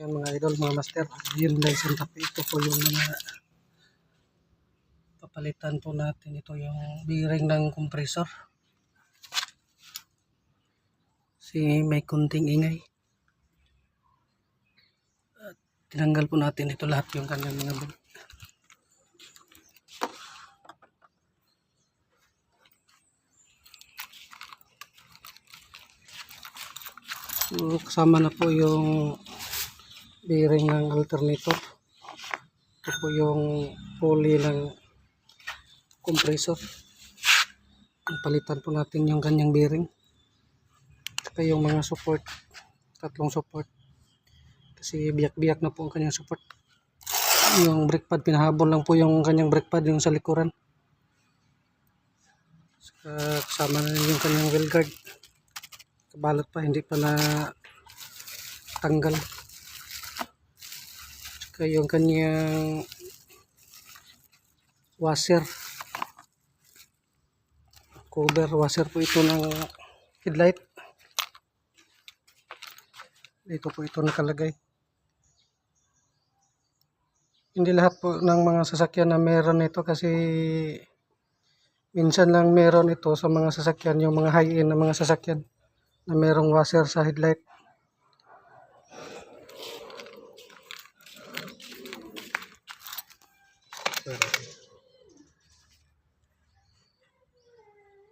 Yan mga idol, mga master, Hyundai Santa Fe. Ito po yung mga papalitan po natin. Ito yung bearing ng compressor. May kunting ingay. At tinanggal po natin ito lahat yung kanyang mga bolt. So, kasama na po yung bearing ng alternator. Ito po yung pulley ng compressor. Palitan po natin yung kanyang bearing. Saka yung mga support, tatlong support. Kasi biyak-biyak na po ang kanyang support. Yung brake pad, pinahabol lang po yung kanyang brake pad yung sa likuran. Saka kasama na yung kanyang wheel guard. Kabalot pa, hindi pa na tanggal. Saka yung kanyang washer, cover washer po ito ng headlight. Dito po ito nakalagay. Hindi lahat po ng mga sasakyan na meron ito kasi minsan lang meron ito sa mga sasakyan, yung mga high-end na mga sasakyan na merong washer sa headlight.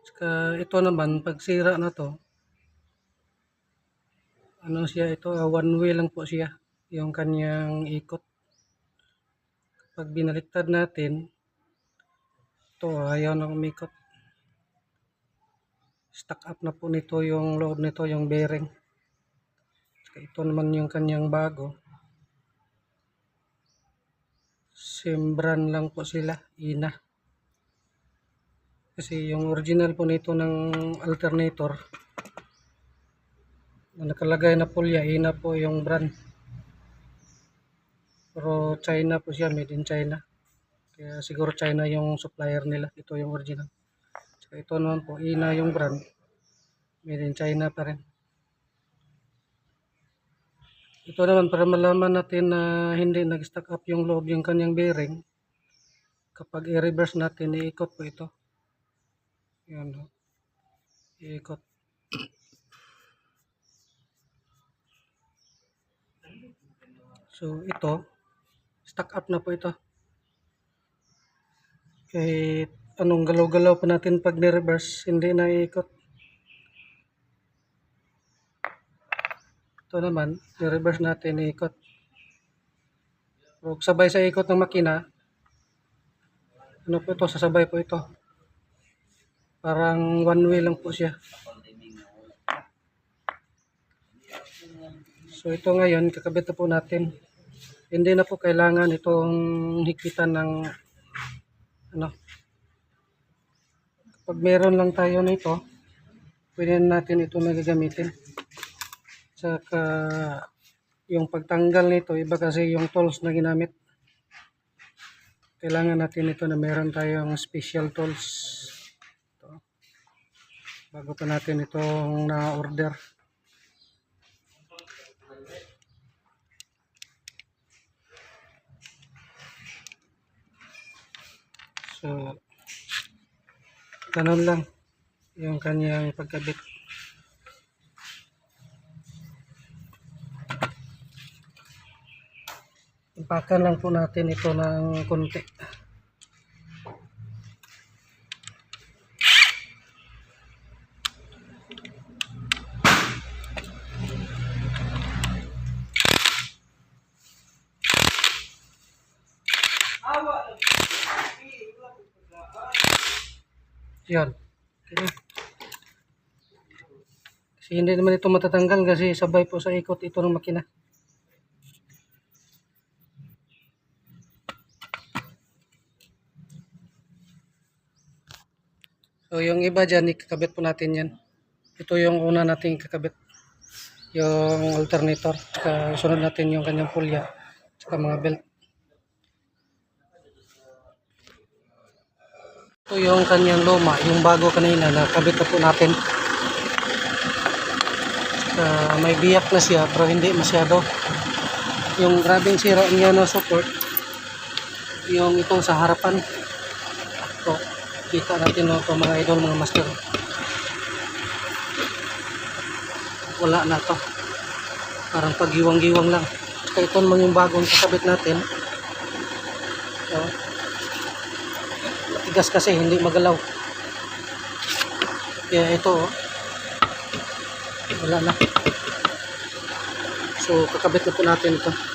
Saka ito naman, pag sira na to, ano siya ito, one way lang po siya, yung kanyang ikot. Pag binaliktad natin, ito ayaw na umikot. Stuck up na po nito yung loob nito, yung bearing. Saka ito naman yung kanyang bago. Same brand lang po sila, Ina. Kasi yung original po nito ng alternator, na nakalagay na pulya, Ina po yung brand. Pero China po siya, made in China. Kaya siguro China yung supplier nila. Ito yung original. Saka ito naman po, Ina yung brand. Made in China pa rin. Ito naman para malaman natin na hindi nag-stack up yung loob yung kanyang bearing. Kapag i-reverse natin, iikot po ito. Yan. Iikot. So ito, stack up na po ito. Kahit anong galaw-galaw pa natin pag ni-reverse, hindi na iikot. Ito naman, i-reverse natin, iikot. So, sabay sa ikot ng makina, ano po ito, sasabay po ito. Parang one way lang po siya. So ito ngayon, kakabit na po natin. Hindi na po kailangan itong higpitan ng ano. Kapag meron lang tayo nito, pwede natin ito nagagamitin. Saka yung pagtanggal nito, iba kasi yung tools na ginamit. Kailangan natin ito na meron tayong special tools. Ito. Bago pa natin itong na-order. So, ganun lang yung kanyang pagkabit. Ipakan lang po natin ito ng konti. Yan. Okay. Kasi hindi naman ito matatanggal kasi sabay po sa ikot ito ng makina. So yung iba dyan, ikakabit po natin yan. Ito yung una nating ikakabit. Yung alternator. Saka sunod natin yung kanyang pulya. Saka mga belt. Ito yung kanyang luma. Yung bago kanina, nakabit na po natin. May biyak na siya pero hindi masyado. Yung grabing sira niya na support, yung itong sa harapan. Ito, kita natin ito mga idol, mga master. Wala na to. Parang paggiwang-giwang lang. Kaya ito naman yung bagong kasabit natin. So, matigas kasi, hindi magalaw. Kaya ito, wala na. So, kakabit na po natin ito.